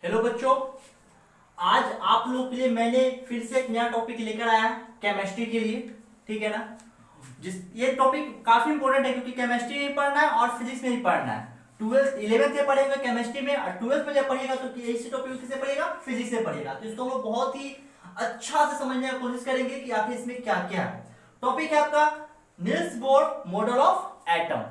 Hello बच्चों, आज आप लोग के लिए मैंने फिर से एक नया टॉपिक लेकर आया केमिस्ट्री के लिए। ठीक है ना। ये टॉपिक काफी इंपॉर्टेंट है क्योंकि केमिस्ट्री में पढ़ना है और फिजिक्स में भी पढ़ना है। 11th में पढ़ेंगे केमिस्ट्री में और 12th में जब पढ़िएगा तो इसी टॉपिक किससे पढ़ेगा, फिजिक्स से पढ़ेगा। तो इसको हम लोग बहुत ही अच्छा से समझने की कोशिश करेंगे कि आखिर इसमें क्या क्या है। टॉपिक है आपका Niels Bohr model of atom.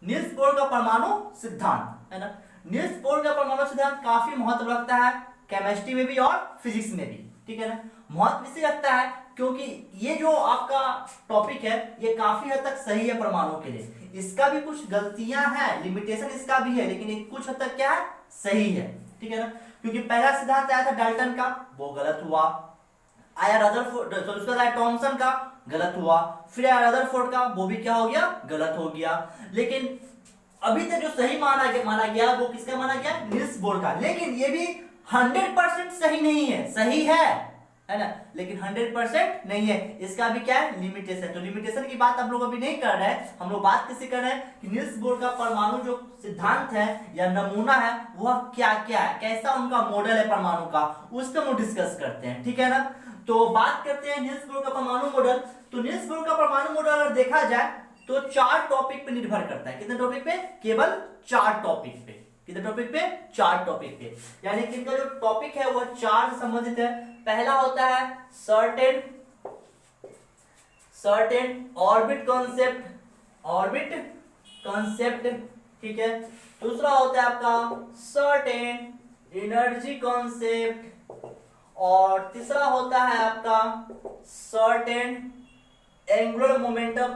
Niels Bohr का परमाणु सिद्धांत, है ना। नील्स बोर का परमाणु सिद्धांत काफी महत्व रखता है केमिस्ट्री में भी और फिजिक्स में भी। ठीक है ना। महत्व इसलिए रखता है क्योंकि ये जो आपका टॉपिक है ये काफी हद तक सही है परमाणु के लिए। इसका भी कुछ गलतियां हैं, लिमिटेशन इसका भी है, लेकिन ये कुछ हद तक क्या है, सही है। ठीक है ना। क्योंकि पहला सिद्धांत आया था डाल्टन का, वो गलत हुआ। आया रदरफोर्ड, तो उसका आया टॉमसन का, गलत हुआ। फिर आया रदरफोर्ड का, वो भी क्या हो गया, गलत हो गया। लेकिन अभी तक जो सही माना गया वो किसका माना गया, नील्स बोर का। लेकिन ये भी 100% सही नहीं है, सही है ना, लेकिन 100% नहीं है। इसका भी क्या है, लिमिटेशन। तो लिमिटेशन की बात हम लोग अभी नहीं कर रहे हैं, हम लोग बात किससे कर रहे हैं कि नील्स बोर का परमाणु जो सिद्धांत है या नमूना है वह क्या क्या है, कैसा उनका मॉडल है परमाणु का, उस पर हम डिस्कस करते हैं। ठीक है ना। तो बात करते हैं नील्स बोर का परमाणु मॉडल। तो नील्स बोर का परमाणु मॉडल अगर देखा जाए तो 4 टॉपिक पे निर्भर करता है। कितने टॉपिक पे, केवल 4 टॉपिक पे। कितने टॉपिक पे, 4 टॉपिक पे। यानी कि इनका जो टॉपिक है वह 4 से संबंधित है। पहला होता है सर्टेन ऑर्बिट कॉन्सेप्ट, ठीक है। दूसरा होता है आपका सर्टेन एनर्जी कॉन्सेप्ट, और तीसरा होता है आपका सर्टेन एंगुलर मोमेंटम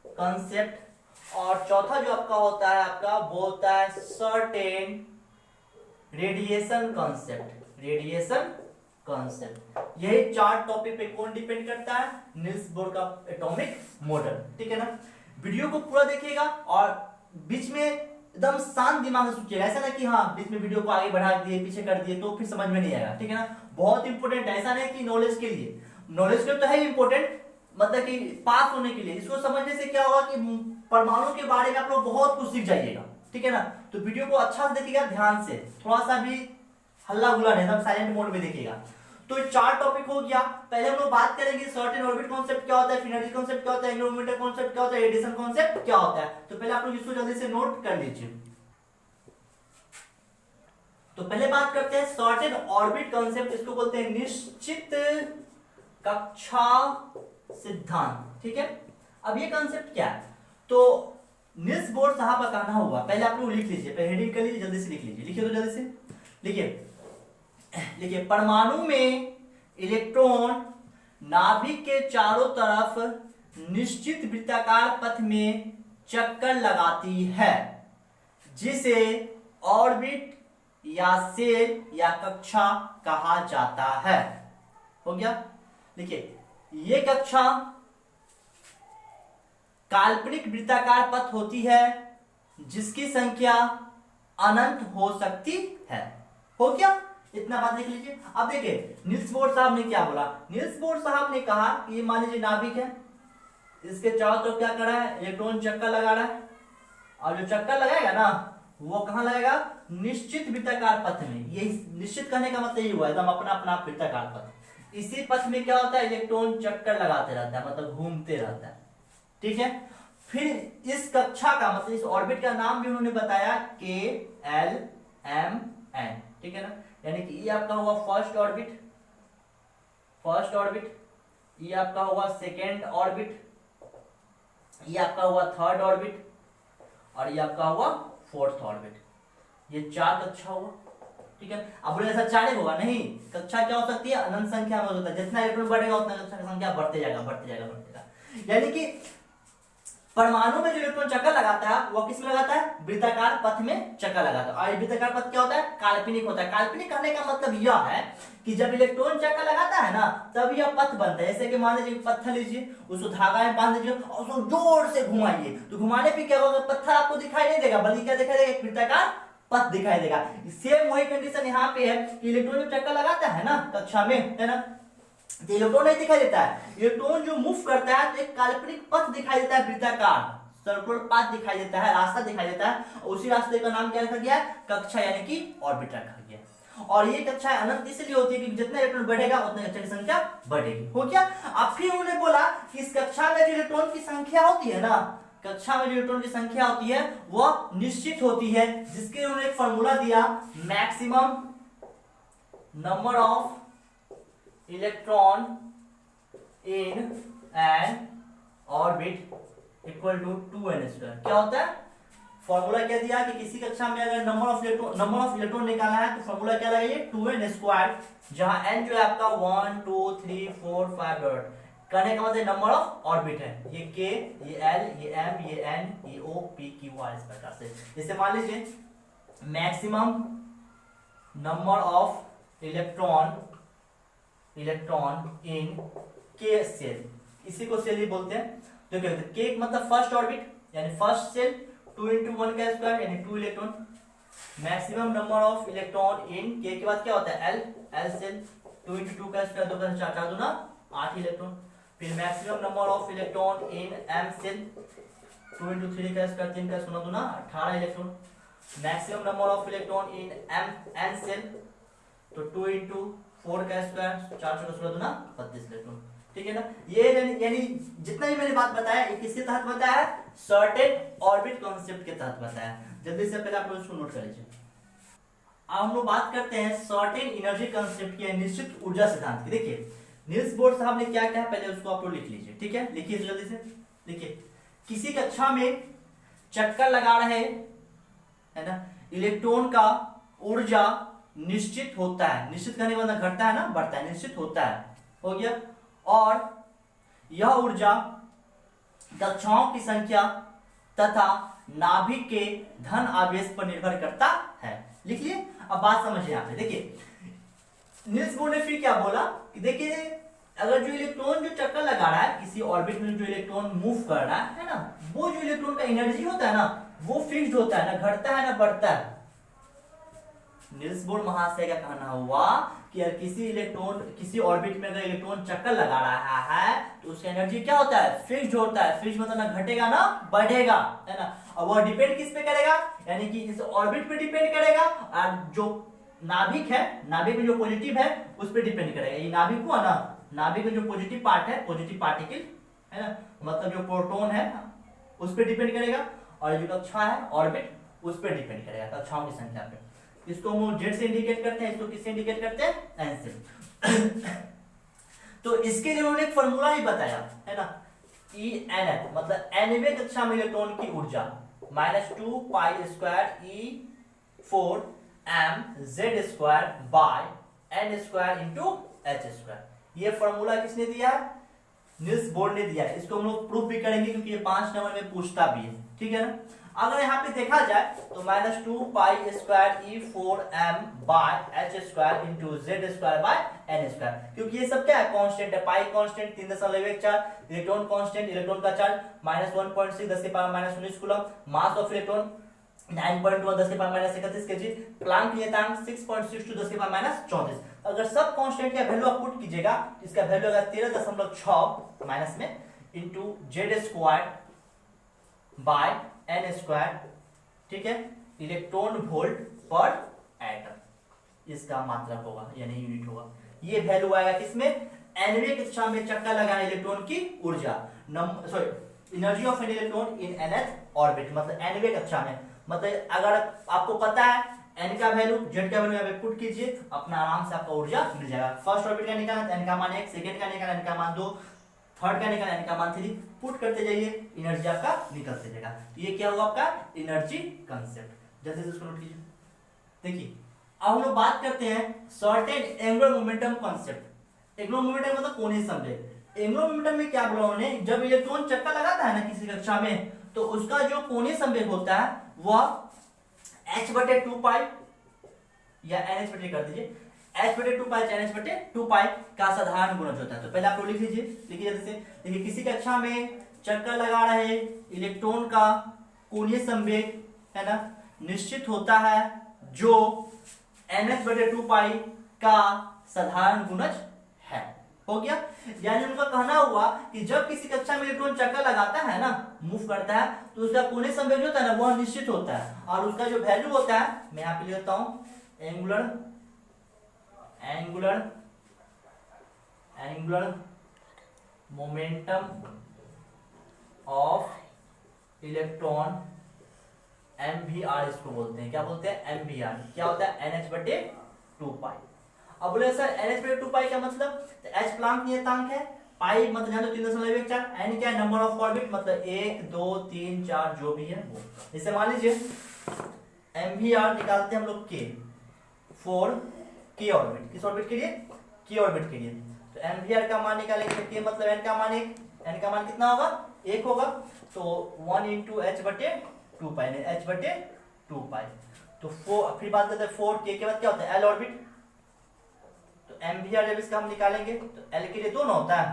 कॉन्सेप्ट, और चौथा जो आपका होता है आपका वो होता है सर्टेन रेडिएशन कॉन्सेप्ट। यही 4 टॉपिक पे कौन डिपेंड करता है, नील्स बोर का एटॉमिक मॉडल। ठीक है ना। वीडियो को पूरा देखिएगा और बीच में एकदम शांत दिमाग से सोचिएगा। ऐसा ना कि हाँ बीच में वीडियो को आगे बढ़ा दिए पीछे कर दिए तो फिर समझ में नहीं आएगा। ठीक है ना। बहुत इंपॉर्टेंट है, ऐसा नहीं कि नॉलेज के लिए, नॉलेज के लिए तो है इंपॉर्टेंट, मतलब कि पास होने के लिए। इसको समझने से क्या होगा कि परमाणु के बारे में आप लोग बहुत कुछ सीख जाइएगा। ठीक है ना। तो वीडियो को अच्छा से देखिएगा, ध्यान से, थोड़ा सा भी हल्ला गुल्ला नहीं, एकदम साइलेंट मोड में देखिएगा। तो 4 टॉपिक हो गया। पहले हम लोग बात करेंगे सर्टेन ऑर्बिट कॉन्सेप्ट क्या होता है, एनर्जी कॉन्सेप्ट क्या होता है, एंगुलर मोमेंटम कॉन्सेप्ट क्या होता है, रेडिएशन कॉन्सेप्ट क्या होता है। तो पहले आप लोग इसको जल्दी से नोट कर लीजिए। तो पहले बात करते हैं सर्टेन ऑर्बिट कॉन्सेप्ट, इसको बोलते हैं निश्चित कक्षा सिद्धांत। ठीक है। अब ये कॉन्सेप्ट क्या है, तो नील्स बोर साहब का कहना हुआ, पहले आप लोग लिख लीजिए, पहले हेडिंग कर लीजिए, जल्दी से लिख लीजिए, लिखिए तो जल्दी से लिखिए। परमाणु में इलेक्ट्रॉन नाभिक के चारों तरफ निश्चित वृत्ताकार पथ में चक्कर लगाती है, जिसे ऑर्बिट या सेल या कक्षा कहा जाता है। हो गया। देखिए ये कक्षा काल्पनिक वृत्ताकार पथ होती है जिसकी संख्या अनंत हो सकती है। हो गया, इतना बात देख लीजिए। अब देखिए नील्स बोर साहब ने क्या बोला। नील्स बोर साहब ने कहा कि ये मान लीजिए नाभिक है, इसके चारों तरफ क्या कर रहा है, इलेक्ट्रॉन चक्कर लगा रहा है, और जो चक्कर लगाएगा ना वो कहां लगाएगा, निश्चित वृत्ताकार पथ में। ये निश्चित करने का मतलब ये हुआ एकदम अपना अपना वृत्ताकार पथ। इसी पथ में क्या होता है, इलेक्ट्रॉन चक्कर लगाते रहता है, मतलब घूमते रहता है। ठीक है। फिर इस कक्षा का मतलब इस ऑर्बिट का नाम भी उन्होंने बताया KLMN। ठीक है ना। यानी कि ये आपका हुआ फर्स्ट ऑर्बिट, ये आपका हुआ सेकेंड ऑर्बिट, ये आपका हुआ थर्ड ऑर्बिट, और ये आपका हुआ फोर्थ ऑर्बिट। ये 4 कक्षा हुआ। ठीक है। अब बोले ऐसा 4 होगा, नहीं, कक्षा क्या हो सकती है, अनंत संख्या में हो सकता है। जितना इलेक्ट्रॉन बढ़ेगा उतना कक्षा की संख्या बढ़ते जाएगा। यानी कि परमाणु में जो इलेक्ट्रॉन चक्कर लगाता है वो किस में लगाता है, वृत्ताकार पथ में चक्कर लगाता है। और वृत्ताकार पथ क्या होता है, काल्पनिक होता है। काल्पनिक कहने का मतलब यह है कि जब इलेक्ट्रॉन चक्कर लगाता है ना तब यह पथ बनता है। जैसे कि मान लीजिए पत्थर लीजिए, उसको धागा में बांध दीजिए और उसको जोर से घुमाइए, तो घुमाने पे क्या होगा, पत्थर आपको दिखाई नहीं देगा, बल्कि क्या दिखाई देगा, एक वृत्ताकार पथ दिखाई देगा। सेम वही कंडीशन यहाँ पे है कि इलेक्ट्रॉन जो चक्कर लगाता है ना कक्षा में, है ना, इलेक्ट्रॉन नहीं दिखाई देता है। इलेक्ट्रॉन जो मूव करता है तो एक काल्पनिक पथ दिखाई देता है वृत्ताकार। सर्कुलर पाथ दिखाई देता है, रास्ता दिखाई देता है, उसी रास्ते का नाम क्या रखा गया है? कक्षा यानी कि ऑर्बिट रखा गया। और ये कक्षा अनंत इसलिए होती है कि जितना इलेक्ट्रॉन बढ़ेगा उतने कक्षा की संख्या बढ़ेगी। हो गया। अब फिर उन्होंने बोला कि इस कक्षा में जो इलेक्ट्रॉन की संख्या होती है ना, कक्षा में जो इलेक्ट्रॉन की संख्या होती है वह निश्चित होती है, जिसके उन्होंने एक फॉर्मूला दिया, maximum number of electron in n orbit equal to 2n²। क्या होता है फॉर्मूला? क्या दिया कि किसी कक्षा में अगर नंबर ऑफ इलेक्ट्रॉन निकालना है तो फॉर्मूला क्या लगाइए? 2n², जहां n जो है आपका 1 2 3 4 5 डॉट, कहने का मतलब नंबर ऑफ ऑर्बिट है, ये k, ये l, ये m, ये n, ये o, p, q, r, इस प्रकार से। जैसे मान लीजिए maximum number of electron in k shell, इसी को सेल ही बोलते हैं। तो क्या होता है? k मतलब फर्स्ट ऑर्बिट यानी फर्स्ट सेल, 2 × 1 का स्क्वायर यानी 2 electron. Maximum number of electron in k के बाद क्या होता है? l सेल, 2 × 2 का स्क्वायर, 2 का 4, 4 दूना 8 इलेक्ट्रॉन। फिर maximum number of electron in m shell, 2 × 3 का स्क्वायर, 3 का 16 दूना 18 electron. Maximum number of electron in n shell, तो 2 × 4 का स्क्वायर, 4 × 16 दूना 32 इलेक्ट्रॉन। ठीक है ना? ये यानी जितना भी मैंने बात बताया ये किसके तहत बताया? सर्टेन ऑर्बिट कॉन्सेप्ट के तहत बताया। जल्दी से पहले आप लोग इसको नोट कर लीजिए। अब हम लोग बात करते हैं सर्टेन एनर्जी कॉन्सेप्ट की, निश्चित ऊर्जा सिद्धांत की। देखिए नील्स बोर साहब ने क्या कहा, पहले उसको आप लोग लिख लीजिए। ठीक है, लिखिए जल्दी से। देखिए किसी कक्षा में चक्कर लगा रहे है ना इलेक्ट्रॉन का ऊर्जा निश्चित होता है, निश्चित करने के बाद घटता है ना बढ़ता है, निश्चित होता है, हो गया। और यह ऊर्जा कक्षाओं की संख्या तथा नाभिक के धन आवेश पर निर्भर करता है। लिख लिए। अब बात समझिए यहाँ पे। देखिए नील्स बोर ने फिर क्या बोला कि देखिए अगर जो इलेक्ट्रॉन जो चक्कर लगा रहा है किसी ऑर्बिट में, जो इलेक्ट्रॉन मूव कर रहा है ना, वो जो इलेक्ट्रॉन का एनर्जी होता है ना वो फिक्स्ड होता है, ना घटता है ना बढ़ता है। नील्स बोर महाशय का कहना हुआ कि अगर किसी ऑर्बिट में अगर इलेक्ट्रॉन चक्कर लगा रहा है तो उसका एनर्जी क्या होता है? फिक्स्ड होता है। फिक्स्ड मतलब ना घटेगा ना बढ़ेगा, है ना। और वह डिपेंड किस पे करेगा? यानी कि इस ऑर्बिट पे डिपेंड करेगा, और जो नाभिक है, नाभिक में जो पॉजिटिव है उस पे डिपेंड करेगा। ये नाभिक हुआ ना, नाभिक में जो पॉजिटिव पार्ट है, पॉजिटिव पार्टिकल है ना, मतलब जो प्रोटॉन है उस पे डिपेंड करेगा, और जो कक्षा है ऑर्बिट उस पे डिपेंड करेगा, कक्षाओं की संख्या पे। इसको हम जेड से इंडिकेट करते हैं, इसको किससे इंडिकेट करते हैं? एन से। तो इसके लिए उन्होंने एक फॉर्मूला ही बताया है ना, ई एन एच, मतलब nवें कक्षा में इलेक्ट्रॉन की ऊर्जा -2 pi square E4 m z square by n square into h square. ये फॉर्मूला किसने दिया है? नील्स बोर ने दिया है। इसको हम लोग प्रूफ भी करेंगे क्योंकि ये 5 नंबर में पूछता भी है। ठीक है ना। अगर यहाँ पे देखा जाए तो -2 pi square E4 m by h square into z square by n square, क्योंकि ये सब क्या है? कांस्टेंट है। Pi constant 3.14, electron constant, electron का चार्ज -1.6 10 की power -19 coulomb, mass of electron 9.1 10 की पावर -31 केजी, प्लांक नियतांक 6.62 10 की पावर -34। अगर सब कांस्टेंट का वैल्यू आप पुट कीजिएगा इसका वैल्यू आएगा 13.6 माइनस में into z square by n square. ठीक है, इलेक्ट्रॉन वोल्ट पर एटम इसका मात्रक होगा यानी यूनिट होगा। ये वैल्यू आएगा किसमें? nवें कक्षा में चक्कर लगाने इलेक्ट्रॉन की ऊर्जा, energy of an electron in nth orbit, मतलब nवें कक्षा में। मतलब अगर आपको पता है n का वैल्यू, z का वैल्यू यहाँ पे पुट कीजिए, अपना आराम से आपका ऊर्जा मिल जाएगा। फर्स्ट ऑर्बिट का निकालना n का मान 1, सेकंड का निकालना n का मान 2, थर्ड का निकालना n का मान 3, पुट करते जाइए, एनर्जी आपका निकलते जाएगा। तो ये क्या हुआ आपका एनर्जी कांसेप्ट। जल्दी से इसको नोट कीजिए। देखिए अब हम लोग बात करते हैं certain angular momentum concept. Angular momentum मतलब कोणीय संवेग। एंगुलर मोमेंटम में क्या बोला उन्होंने? जब इलेक्ट्रॉन चक्कर लगाता है ना किसी कक्षा में तो उसका जो कोणीय संवेग होता है वह h/2 पाई या nh/2 कर दीजिए, h/2 पाई nh/2 पाई का साधारण गुणज होता है। तो पहले आप लोग लिख लीजिए, लिखिए जल्दी से। देखिए किसी कक्षा में चक्कर लगा रहे इलेक्ट्रॉन का कोणीय संवेग है ना निश्चित होता है जो nh/2 पाई का साधारण गुणज है। हो गया। यानी उनका कहना हुआ कि जब किसी कक्षा में इलेक्ट्रॉन चक्कर लगाता है ना, मूव करता है, तो उसका कोणीय संवेग जो होता है ना वह निश्चित होता है, और उसका जो वैल्यू होता है मैं यहाँ पे लिख देता हूं, angular momentum of electron, MVR इसको बोलते हैं। क्या बोलते हैं? MVR। क्या होता है? NH/2π। अब बोले सर NH/2π क्या मतलब? तो H प्लांक नियतांक है, पाई मतलब जान दो 3.14, N क्या है? नंबर ऑफ ऑर्बिट, मतलब 1 2 3 4 जो भी है वो। जैसे मान लीजिए MVR निकालते हैं हम लोग K फॉर K ऑर्बिट। किस ऑर्बिट के लिए? K ऑर्बिट के लिए। तो MVR का मान निकालेंगे, K मतलब N का मान 1, N का मान कितना होगा? 1 होगा। तो 1 × H/2π, H/2π। तो फिर बात करते हैं 4K के बाद क्या होता है? L orbit. तो MVR जब इसका हम निकालेंगे तो L के लिए 2 ना होता है,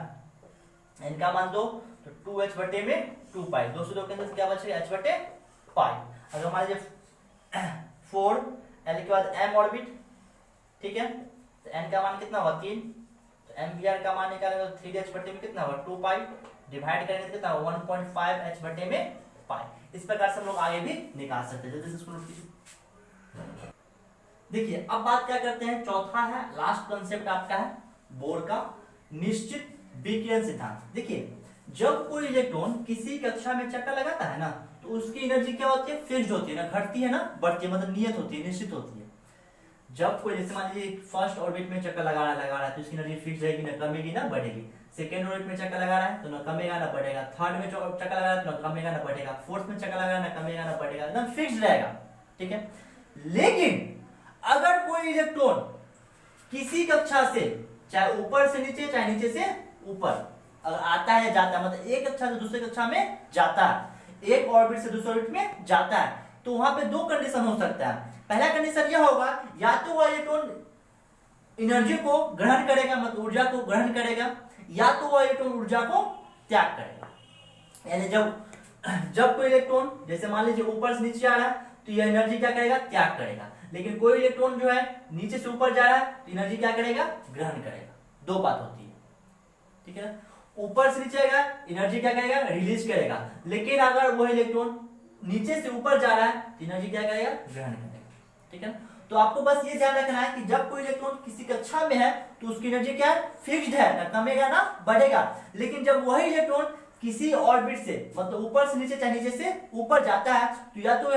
N का मान 2, तो 2H/2π, 2 से 2 कैंसिल, क्या बचेगा? H/π। अगर मान लीजिए 4 L के बाद M ऑर्बिट, ठीक है, तो N का मान कितना होगा? 3। तो MVR का मान निकालेंगे तो 3H/में कितना होगा? 2π, डिवाइड करेंगे तो कितना होगा? 1.5 H/π। इस प्रकार से हम लोग आगे भी निकाल सकते हैं। जल्दी से इसको नोट कीजिए। देखिए अब बात क्या करते हैं, चौथा है, लास्ट कंसेप्ट आपका है बोर का निश्चित विकिरण सिद्धांत। देखिए जब कोई इलेक्ट्रॉन किसी कक्षा में चक्कर लगाता है ना, तो उसकी एनर्जी क्या होती है? फिक्स्ड होती है, ना घटती है ना बढ़ती है, मतलब नियत होती है, निश्चित होती है। जब कोई जैसे मान लीजिए फर्स्ट ऑर्बिट में चक्कर लगा रहा है तो इसकी एनर्जी फिक्स रहेगी, ना कमेगी ना बढ़ेगी। सेकेंड ऑर्बिट में चक्कर लगा रहा है तो ना कमेगा ना बढ़ेगा। थर्ड में चक्कर लगा रहा है तो ना कमेगा ना बढ़ेगा। फोर्थ में चक्कर लगा रहा है ना कमेगा ना बढ़ेगा, एकदम फिक्स्ड रहेगा, ठीक है। लेकिन अगर कोई इलेक्ट्रॉन किसी कक्षा से, चाहे ऊपर से नीचे चाहे नीचे से ऊपर, अगर आता है जाता है, मतलब एक कक्षा से दूसरे कक्षा में जाता है, एक ऑर्बिट से दूसरे ऑर्बिट में जाता है, तो वहां पे 2 कंडीशन हो सकता है। पहला कंडीशन यह होगा, या तो वह इलेक्ट्रॉन एनर्जी को ग्रहण करेगा, मतलब ऊर्जा को ग्रहण करेगा, या तो वह इलेक्ट्रॉन ऊर्जा को त्याग करेगा। यानी जब कोई इलेक्ट्रॉन जैसे मान लीजिए ऊपर से नीचे आ रहा है तो यह एनर्जी क्या करेगा? त्याग करेगा। लेकिन कोई इलेक्ट्रॉन जो है नीचे से ऊपर जा रहा है तो एनर्जी क्या करेगा? ग्रहण करेगा। 2 बात होती है, ठीक है। ऊपर से नीचे आएगा, एनर्जी क्या करेगा? रिलीज करेगा। लेकिन अगर वह इलेक्ट्रॉन नीचे से ऊपर जा रहा है तो एनर्जी क्या करेगा? ग्रहण करेगा, ठीक है। तो आपको बस ये ध्यान रखना है कि जब कोई इलेक्ट्रॉन किसी कक्षा में है तो उसकी एनर्जी क्या है? फिक्स्ड है, ना कमेगा ना बढ़ेगा। लेकिन जब वही इलेक्ट्रॉन किसी ऑर्बिट से, मतलब ऊपर से नीचे चाहे नीचे से ऊपर जाता है, तो या तो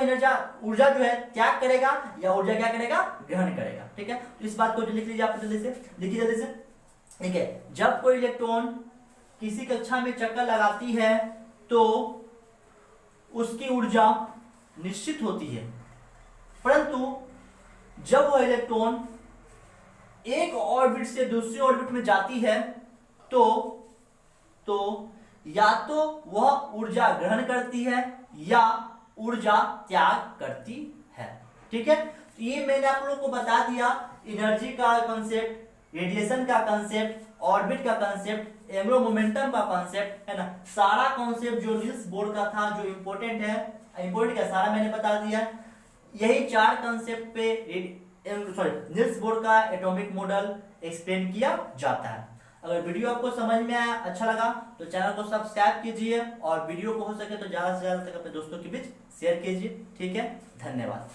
ऊर्जा जो है त्याग करेगा, या ऊर्जा क्या करेगा? ग्रहण करेगा, ठीक है। तो इस बात को लिख लीजिए आप जल्दी से, लिखिए जल्दी से, ठीक है। जब कोई इलेक्ट्रॉन किसी कक्षा में चक्कर लगाती है तो उसकी ऊर्जा निश्चित होती है, परंतु जब वह इलेक्ट्रॉन एक ऑर्बिट से दूसरी ऑर्बिट में जाती है तो या तो वह ऊर्जा ग्रहण करती है या ऊर्जा त्याग करती है, ठीक है। तो ये मैंने आप लोगों को बता दिया एनर्जी का कंसेप्ट, रेडिएशन का कंसेप्ट, ऑर्बिट का कंसेप्ट, एंगुलर मोमेंटम का कंसेप्ट, है ना। सारा कंसेप्ट जो नील्स बोर का था, जो इंपॉर्टेंट है, इंपॉर्टेंट क्या सारा मैंने बता दिया। यही 4 कंसेप्ट पे नील्स बोर का एटॉमिक मॉडल एक्सप्लेन किया जाता है। अगर वीडियो आपको समझ में आया, अच्छा लगा, तो चैनल को सब्सक्राइब कीजिए और वीडियो को हो सके तो ज्यादा से ज्यादा तक अपने दोस्तों के बीच शेयर कीजिए, ठीक है। धन्यवाद।